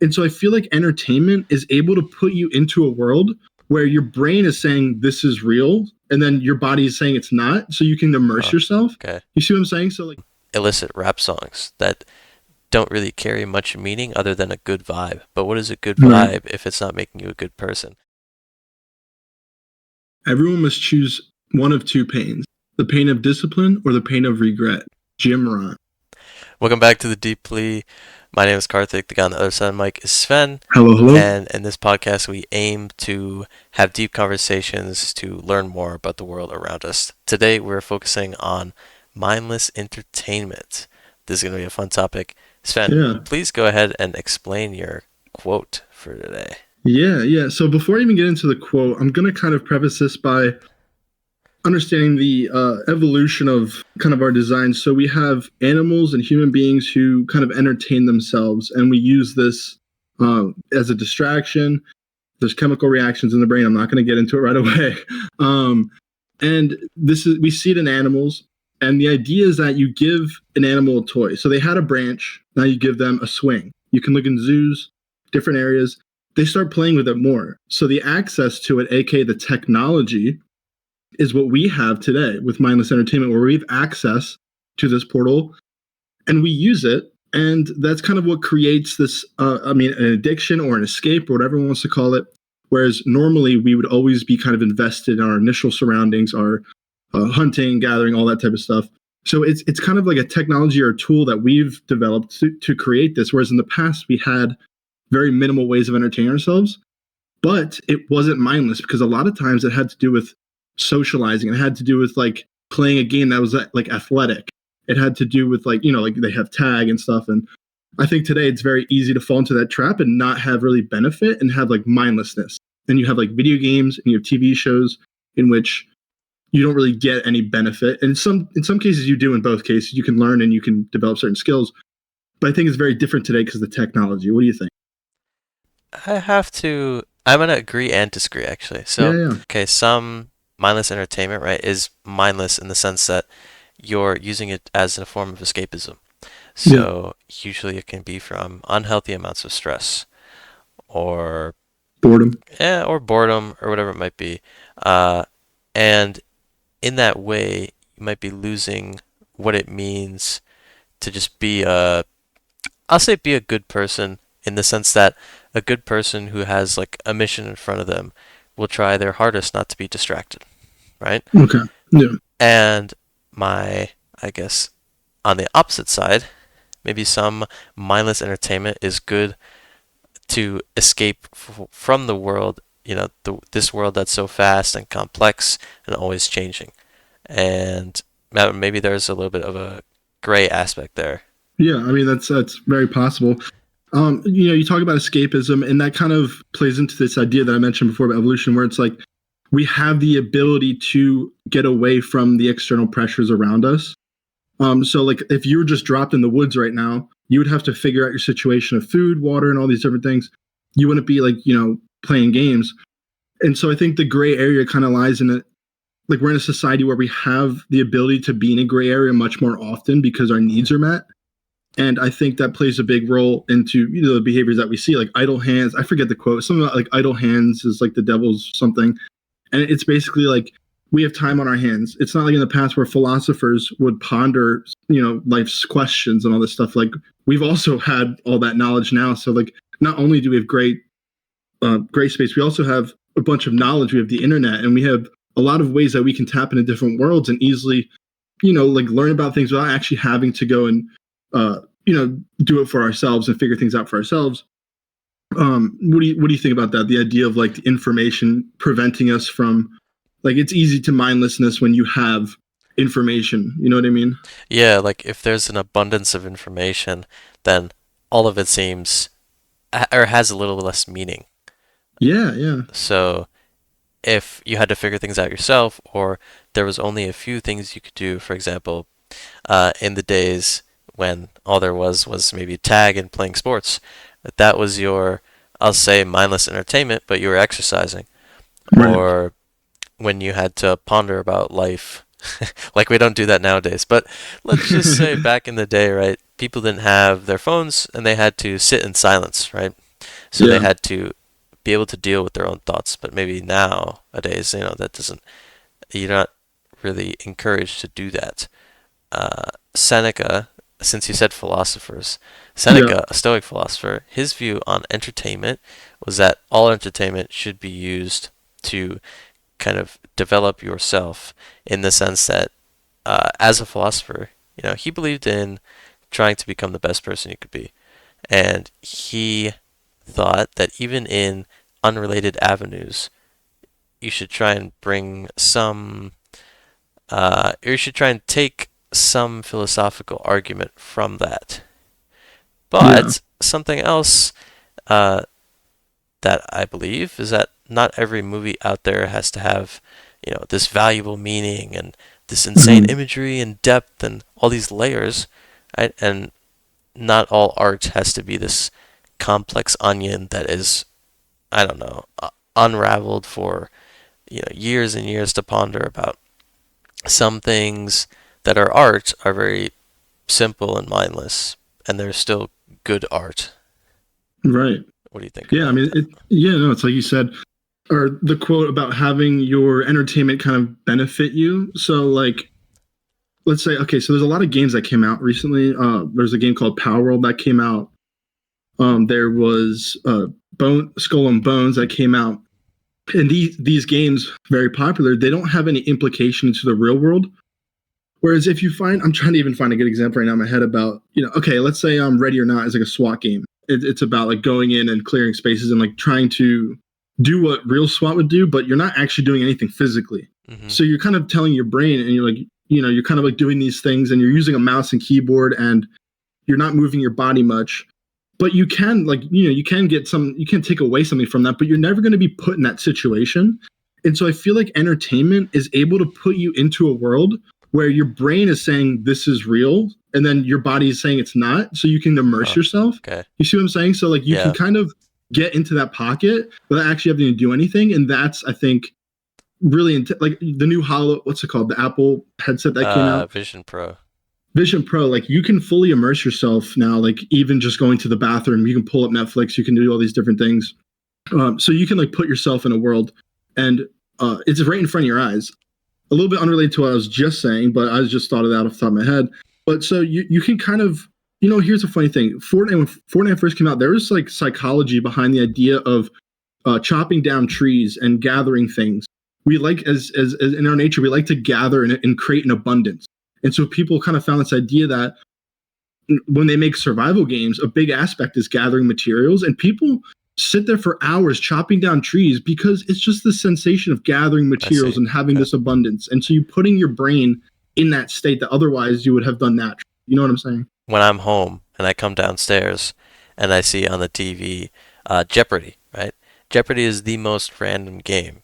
And so I feel like entertainment is able to put you into a world where your brain is saying this is real, and then your body is saying it's not, so you can immerse yourself. Okay. You see what I'm saying? So like, Illicit rap songs that don't really carry much meaning other than a good vibe. But what is a good right. vibe if it's not making you a good person? Everyone must choose one of two pains: the pain of discipline or the pain of regret. Jim Rohn. Welcome back to the Deep Plea. My name is Karthik. The guy on the other side of the mic is Sven. Hello, hello. And in this podcast, we aim to have deep conversations to learn more about the world around us. Today, we're focusing on mindless entertainment. This is going to be a fun topic. Sven, Yeah. please go ahead and explain your quote for today. Yeah. So before I even get into the quote, I'm going to kind of preface this by understanding the evolution of kind of our design. So we have animals and human beings who kind of entertain themselves, and we use this as a distraction. There's chemical reactions in the brain. I'm not going to get into it right away. And we see it in animals. And the idea is that you give an animal a toy. So they had a branch. Now you give them a swing. You can look in zoos, different areas. They start playing with it more. So the access to it, aka the technology, is what we have today with mindless entertainment, where we have access to this portal and we use it. And that's kind of what creates this, an addiction or an escape or whatever one wants to call it. Whereas normally we would always be kind of invested in our initial surroundings, our hunting, gathering, all that type of stuff. So it's kind of like a technology or a tool that we've developed to create this. Whereas in the past, we had very minimal ways of entertaining ourselves, but it wasn't mindless because a lot of times it had to do with socializing. It had to do with like playing a game that was like athletic. It had to do with like they have tag and stuff. And I think today it's very easy to fall into that trap and not have really benefit and have like mindlessness. And you have like video games and you have TV shows in which you don't really get any benefit. And in some cases you do. In both cases you can learn and you can develop certain skills. But I think it's very different today because of the technology. What do you think? I'm going to agree and disagree, actually. So, Yeah. okay, some mindless entertainment, right, is mindless in the sense that you're using it as a form of escapism. So, usually it can be from unhealthy amounts of stress or boredom. Yeah, or boredom or whatever it might be. And in that way, you might be losing what it means to just I'll say be a good person in the sense that a good person who has like a mission in front of them will try their hardest not to be distracted, right? Okay. Yeah. And I guess, on the opposite side, maybe some mindless entertainment is good to escape from the world, this world that's so fast and complex and always changing. And maybe there's a little bit of a gray aspect there. Yeah, I mean that's very possible. You talk about escapism, and that kind of plays into this idea that I mentioned before about evolution, where it's like we have the ability to get away from the external pressures around us. So like if you were just dropped in the woods right now, you would have to figure out your situation of food, water, and all these different things. You wouldn't be like, playing games. And so I think the gray area kind of lies in it. Like we're in a society where we have the ability to be in a gray area much more often because our needs are met. And I think that plays a big role into the behaviors that we see, like idle hands. I forget the quote. Something about like idle hands is like the devil's something. And it's basically like we have time on our hands. It's not like in the past where philosophers would ponder, life's questions and all this stuff. Like we've also had all that knowledge now. So like not only do we have great space, we also have a bunch of knowledge. We have the internet, and we have a lot of ways that we can tap into different worlds and easily, like learn about things without actually having to go and do it for ourselves and figure things out for ourselves. What do you think about that? The idea of like the information preventing us from, like, it's easy to mindlessness when you have information. You know what I mean? Yeah, like if there's an abundance of information, then all of it seems or has a little less meaning. Yeah. So if you had to figure things out yourself, or there was only a few things you could do, for example, in the days when all there was maybe tag and playing sports, that was your, I'll say, mindless entertainment, but you were exercising. Right. Or when you had to ponder about life, like we don't do that nowadays, but let's just say back in the day, right, people didn't have their phones and they had to sit in silence, right? So they Yeah. had to be able to deal with their own thoughts. But maybe nowadays, that doesn't, you're not really encouraged to do that. Seneca, since you said philosophers, Yeah. Seneca, a Stoic philosopher, his view on entertainment was that all entertainment should be used to kind of develop yourself in the sense that, as a philosopher, he believed in trying to become the best person you could be. And he thought that even in unrelated avenues, you should try and bring some, or you should try and take some philosophical argument from that. Yeah. But something else uh, that I believe is that not every movie out there has to have, this valuable meaning and this insane Hmm. imagery and depth and all these layers, right? And not all art has to be this complex onion that is, I don't know, unraveled for years and years to ponder about. Some things that are art are very simple and mindless, and they're still good art. Right. What do you think Yeah. I about mean, that? yeah, no, it's like you said, or the quote about having your entertainment kind of benefit you. So, like, let's say, okay, so there's a lot of games that came out recently. There's a game called Power World that came out. There was Skull and Bones that came out. And these games, very popular, they don't have any implication into the real world. Whereas if you find, I'm trying to even find a good example right now in my head about, okay, let's say Ready or Not is like a SWAT game. It's about like going in and clearing spaces and like trying to do what real SWAT would do, but you're not actually doing anything physically. Mm-hmm. So you're kind of telling your brain, and you're like, you're kind of like doing these things, and you're using a mouse and keyboard, and you're not moving your body much. But you can, like, you can get some, you can take away something from that, but you're never going to be put in that situation. And so I feel like entertainment is able to put you into a world where your brain is saying this is real, and then your body is saying it's not, so you can immerse Huh. yourself. Okay. You see what I'm saying? So like you can Yeah. kind of get into that pocket without actually having to do anything, and that's, I think, really like the new hollow, what's it called, the Apple headset that came out, Vision Pro. Vision Pro. Like you can fully immerse yourself now, like even just going to the bathroom, you can pull up Netflix, you can do all these different things. So you can like put yourself in a world, and it's right in front of your eyes. A little bit unrelated to what I was just saying, but I just thought of that off the top of my head. But so you can kind of, here's a funny thing. Fortnite, when Fortnite first came out, there was like psychology behind the idea of chopping down trees and gathering things. We like, as in our nature, we like to gather and create an abundance. And so people kind of found this idea that when they make survival games, a big aspect is gathering materials, and people sit there for hours chopping down trees because it's just the sensation of gathering I materials see. and having Okay. this abundance. And so you're putting your brain in that state that otherwise you would have done naturally. You know what I'm saying? When I'm home and I come downstairs and I see on the TV Jeopardy, right? Jeopardy is the most random game.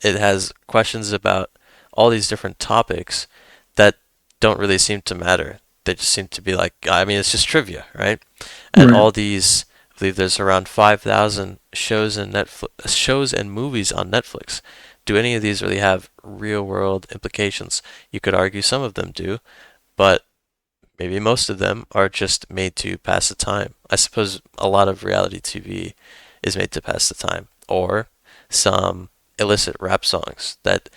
It has questions about all these different topics that don't really seem to matter. They just seem to be like, I mean, it's just trivia, right? And Right. all these, I believe there's around 5,000 shows and shows and movies on Netflix. Do any of these really have real world implications? You could argue some of them do, but maybe most of them are just made to pass the time. I suppose a lot of reality TV is made to pass the time, or some illicit rap songs that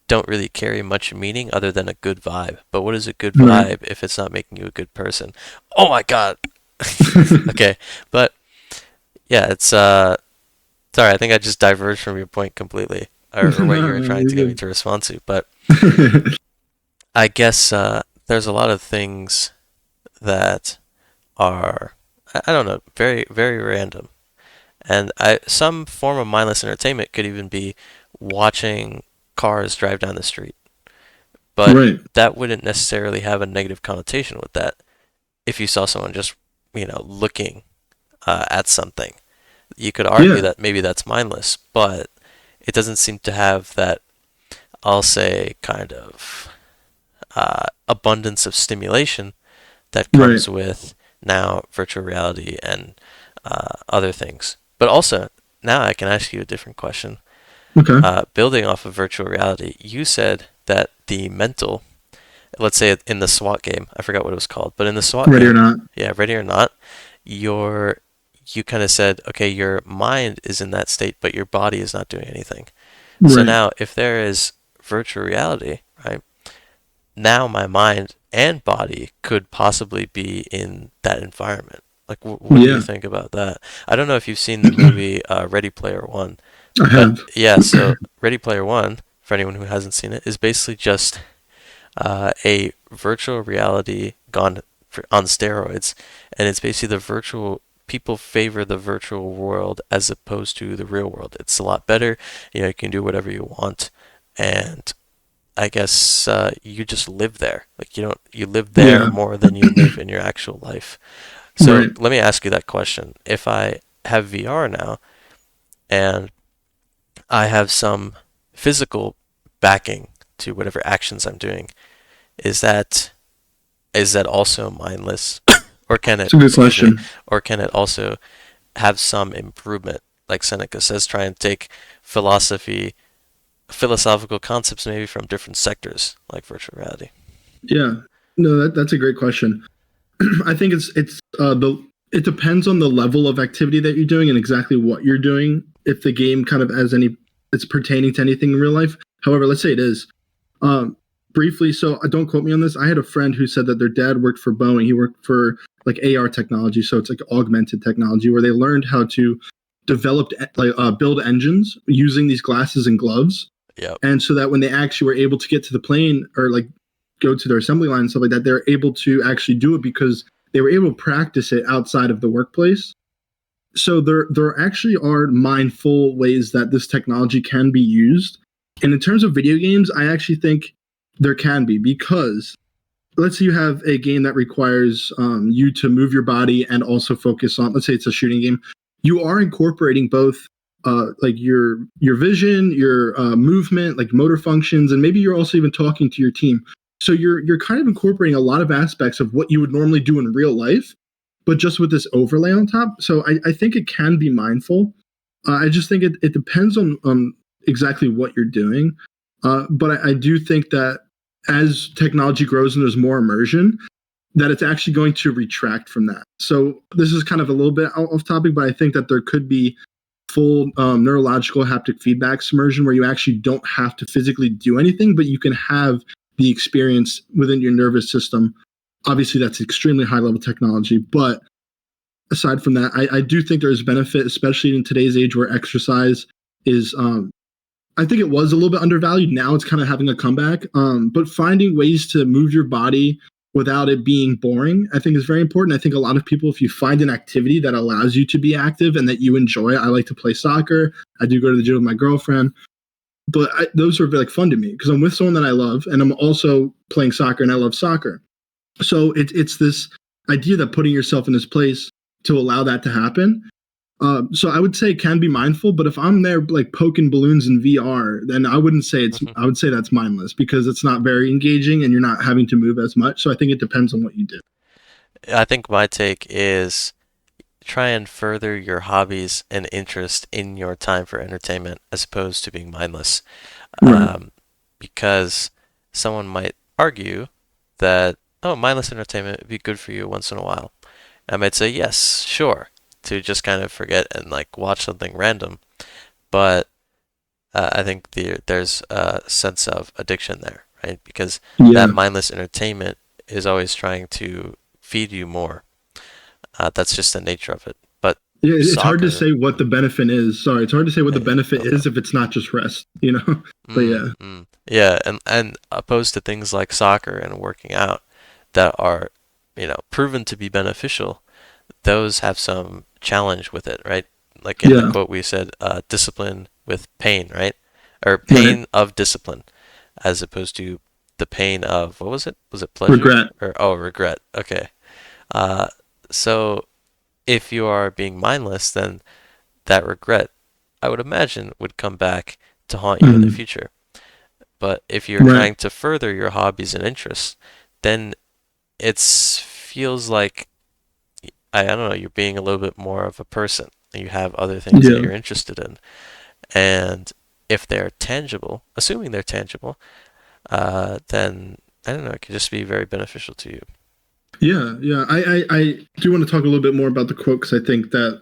don't really carry much meaning other than a good vibe. But what is a good Right. vibe if it's not making you a good person? Oh my god. Okay, but yeah, it's sorry, I think I just diverged from your point completely, or what you No, were no, trying you're to get me good. to respond to. But I guess there's a lot of things that are, I don't know, very very random. And some form of mindless entertainment could even be watching cars drive down the street. But Right. that wouldn't necessarily have a negative connotation with that if you saw someone just, looking at something. You could argue Yeah. that maybe that's mindless, but it doesn't seem to have that, I'll say, kind of abundance of stimulation that Right. comes with now virtual reality and other things. But also, now I can ask you a different question. Okay. Building off of virtual reality, you said that the mental, let's say in the SWAT game, I forgot what it was called, but in the SWAT Ready or game, not. yeah, Ready or Not, your you kind of said, okay, your mind is in that state, but your body is not doing anything. So Right. now, if there is virtual reality, right, now my mind and body could possibly be in that environment. Like, what do you Yeah, think about that? I don't know if you've seen the movie Ready Player One, I but have. yeah, so Ready Player One, for anyone who hasn't seen it, is basically just a virtual reality gone on steroids, and it's basically the virtual. People favor the virtual world as opposed to the real world. It's a lot better. You can do whatever you want, and I guess you just live there. Like you live there Yeah. more than you live in your actual life. So Right. let me ask you that question. If I have VR now and I have some physical backing to whatever actions I'm doing, is that also mindless, or can it, It's a good excuse me, question. or can it also have some improvement? Like Seneca says, try and take philosophy, philosophical concepts maybe from different sectors, like virtual reality. Yeah. No, that's a great question. I think the it depends on the level of activity that you're doing and exactly what you're doing. If the game kind of has any, it's pertaining to anything in real life. However, let's say it is. Um, Briefly, so don't quote me on this. I had a friend who said that their dad worked for Boeing. He worked for like AR technology, so it's like augmented technology, where they learned how to develop build engines using these glasses and gloves, Yep. and so that when they actually were able to get to the plane or like go to their assembly line and stuff like that, they're able to actually do it because they were able to practice it outside of the workplace. So there actually are mindful ways that this technology can be used. And in terms of video games, I actually think there can be, because let's say you have a game that requires you to move your body and also focus on, let's say it's a shooting game, you are incorporating both like your vision, your movement, like motor functions, and maybe you're also even talking to your team. So you're kind of incorporating a lot of aspects of what you would normally do in real life, but just with this overlay on top. So I think it can be mindful. I just think it depends on exactly what you're doing. But I do think that as technology grows and there's more immersion, that it's actually going to retract from that. So this is kind of a little bit off topic, but I think that there could be full neurological haptic feedback submersion where you actually don't have to physically do anything, but you can have the experience within your nervous system. Obviously, that's extremely high level technology, but aside from that, I do think there's benefit, especially in today's age where exercise is I think it was a little bit undervalued. Now it's kind of having a comeback. But finding ways to move your body without it being boring, I think is very important. I think a lot of people, if you find an activity that allows you to be active and that you enjoy, I like to play soccer. I do go to the gym with my girlfriend, but those are like fun to me because I'm with someone that I love, and I'm also playing soccer, and I love soccer. So it's this idea that putting yourself in this place to allow that to happen. So I would say can be mindful, but if I'm there like poking balloons in VR, then I wouldn't say it's. I would say that's mindless because it's not very engaging and you're not having to move as much. So I think it depends on what you do. I think my take is try and further your hobbies and interest in your time for entertainment as opposed to being mindless. Right. Um, because someone might argue that, oh, mindless entertainment would be good for you once in a while. I might say, yes, sure, to just kind of forget and like watch something random. But I think there's a sense of addiction there, right? Because that Yeah. mindless entertainment is always trying to feed you more. That's just the nature of it. But Yeah. It's hard to soccer, say what the benefit is. Sorry, it's hard to say what the yeah, benefit no is problem. if it's not just rest. You know. But yeah. Yeah, and opposed to things like soccer and working out that are, proven to be beneficial, those have some challenge with it, right? Like in the Yeah. quote we said, discipline with pain, right? Or Right. pain of discipline, as opposed to the pain of, what was it? Was it pleasure? Regret. Or, oh, regret. Okay. Uh, so if you are being mindless, then that regret, I would imagine, would come back to haunt you in the Mhm. future. But if you're Right. trying to further your hobbies and interests, then it feels like, I don't know, you're being a little bit more of a person. You have other things that Yeah. you're interested in. And if they're tangible, assuming they're tangible, then I don't know, it could just be very beneficial to you. Yeah, yeah. I do want to talk a little bit more about the quote because I think that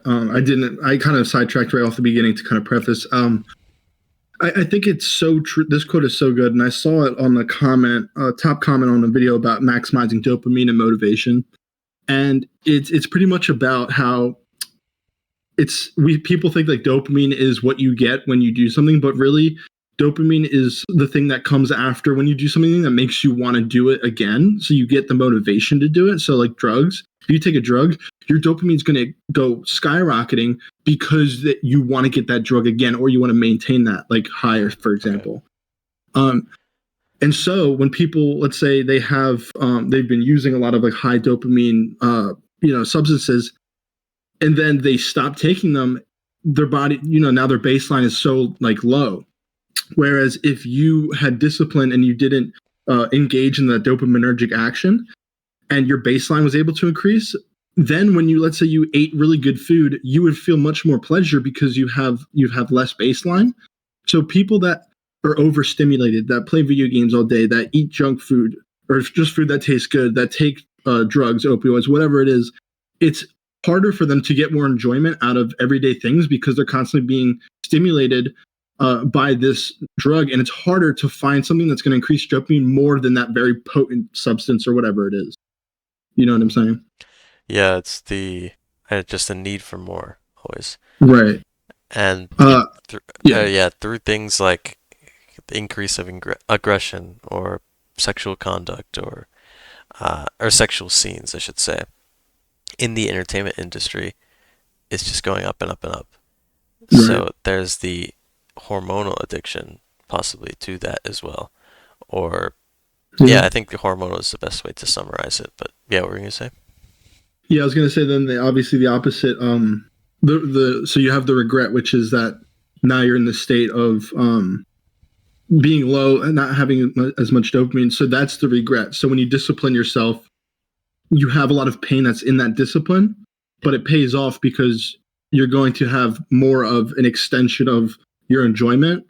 I kind of sidetracked right off the beginning to kind of preface. I think it's so true. This quote is so good, and I saw it on the top comment on the video about maximizing dopamine and motivation, and it's pretty much about how it's we people think like dopamine is what you get when you do something, but really dopamine is the thing that comes after when you do something that makes you want to do it again. So you get the motivation to do it. So like drugs, if you take a drug, your dopamine's going to go skyrocketing because that you want to get that drug again or you want to maintain that like higher, for Okay. example. Um, and so when people, let's say they've been using a lot of like high dopamine, substances, and then they stop taking them, their body, now their baseline is so like low. Whereas if you had discipline and you didn't engage in the dopaminergic action and your baseline was able to increase, then when you, let's say you ate really good food, you would feel much more pleasure because you have less baseline. So people that are overstimulated, that play video games all day, that eat junk food or just food that tastes good, that take drugs, opioids, whatever it is, it's harder for them to get more enjoyment out of everyday things because they're constantly being stimulated by this drug, and it's harder to find something that's going to increase dopamine more than that very potent substance or whatever it is. You know what I'm Mm. saying? Yeah, it's the just a need for more always, Right. and Uh, yeah. yeah, through things like the increase of aggression or sexual conduct or sexual scenes, I should say, in the entertainment industry, it's just going up and up and up. Right. So there's the hormonal addiction possibly to that as well. Or Yeah. yeah, I think the hormonal is the best way to summarize it. But yeah, what were you gonna say? Yeah. I was gonna say then obviously the opposite. The so you have the regret, which is that now you're in the state of being low and not having as much dopamine. So that's the regret. So when you discipline yourself, you have a lot of pain that's in that discipline, but it pays off because you're going to have more of an extension of your enjoyment.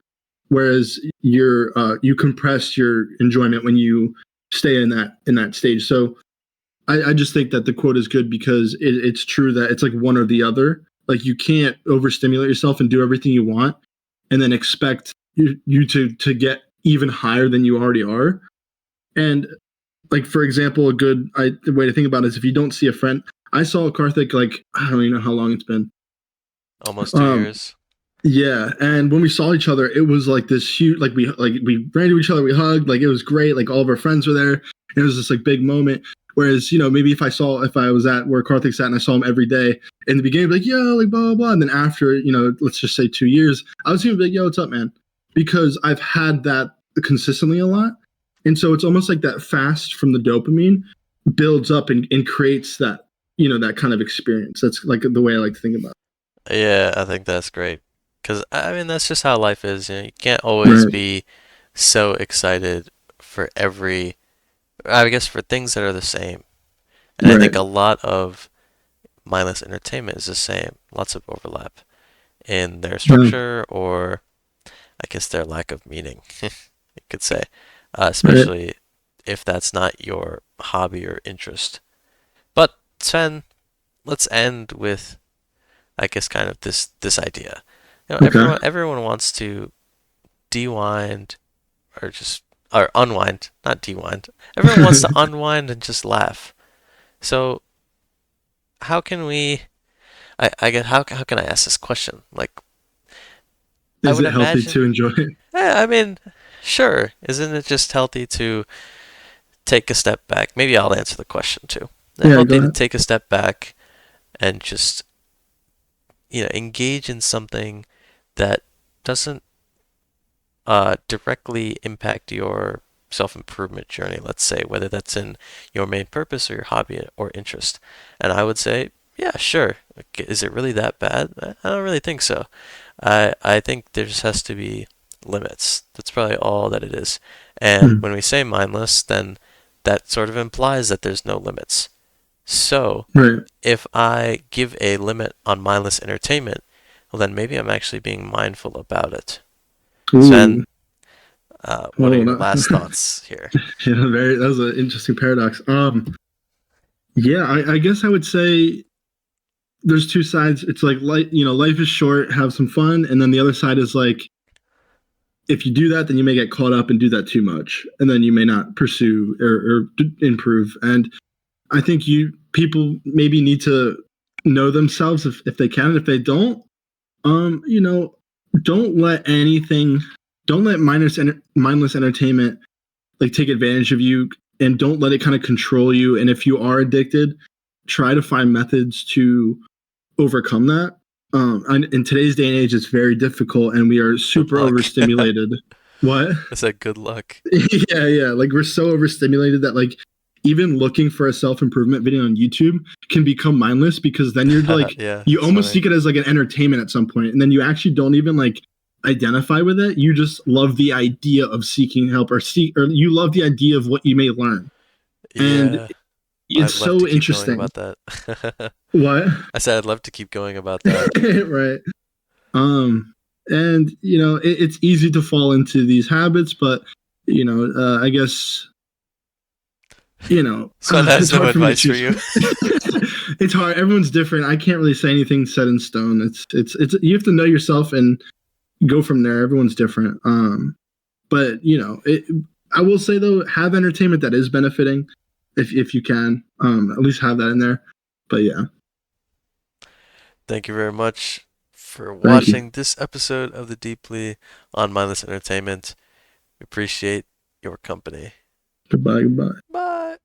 Whereas you compress your enjoyment when you stay in that stage. So I just think that the quote is good because it's true that it's like one or the other. Like you can't overstimulate yourself and do everything you want, and then expect you to get even higher than you already are. And like for example, the way to think about it is if you don't see a friend. I saw Karthik like I don't even know how long it's been. Almost two Um, years. yeah, and when we saw each other, it was like this huge we ran to each other, we hugged, like it was great. Like all of our friends were there. And it was this like big moment. Whereas maybe if I was at where Karthik sat and I saw him every day in the beginning, like yo, like blah blah blah, and then after let's just say 2 years, I was gonna be like yo, what's up, man? Because I've had that consistently a lot. And so it's almost like that fast from the dopamine builds up and creates that kind of experience. That's like the way I like to think about Yeah, I think that's great. Because I mean, that's just how life is. You can't it. always Right, be so excited for every. I guess for things that are the same. And I think right. a lot of mindless entertainment is the same. Lots of overlap in their Yeah, structure or I guess their lack of meaning, you could say, right. especially if that's not your hobby or interest. But Sven, let's end with, I guess, kind of this idea. Okay. Everyone wants to dewind or just or unwind, not dewind. Everyone wants to unwind and just laugh. So how can we? I guess how can I ask this question? Like I Is would it healthy imagine. to enjoy it? I mean, sure. Isn't it just healthy to take a step back? Maybe I'll answer the question too. Yeah, go Healthy to ahead. take a step back and just engage in something that doesn't directly impact your self improvement journey. Let's say whether that's in your main purpose or your hobby or interest. And I would say, yeah, sure. Is it really that bad? I don't really think so. I think there just has to be limits. That's probably all that it is. And Hmm. when we say mindless, then that sort of implies that there's no limits. So Right. if I give a limit on mindless entertainment, well, then maybe I'm actually being mindful about it. Sven, Ooh. what are Oh, your no. last thoughts here? Yeah, that was an interesting paradox. Yeah, I guess I would say there's two sides. It's like life is short, have some fun, and then the other side is like if you do that, then you may get caught up and do that too much, and then you may not pursue or improve. And I think you people maybe need to know themselves if they can. If they don't, you know, don't let anything, don't let mindless entertainment like take advantage of you, and don't let it kind of control you. And if you are addicted, try to find methods to overcome that. In today's day and age, it's very difficult, and we are Good super luck. overstimulated. What? I said good luck. Yeah. Like we're so overstimulated that like even looking for a self improvement video on YouTube can become mindless because then you're like Yeah, you it's almost funny. see it as like an entertainment at some point, and then you actually don't even like identify with it. You just love the idea of seeking help or you love the idea of what you may learn, and Yeah, I'd it's love to so keep going interesting. about that. What? I said I'd love to keep going about that. Right. And it's easy to fall into these habits, but I guess Sven has it's no hard for me to advice for choose. you. It's hard. Everyone's different. I can't really say anything set in stone. It's you have to know yourself and go from there. Everyone's different. But I will say though, have entertainment that is benefiting, if you can. At least have that in there. But yeah, Thank you very much for thank you. watching this episode of the Deeply on Mindless Entertainment. We appreciate your company. Goodbye. Goodbye. Bye.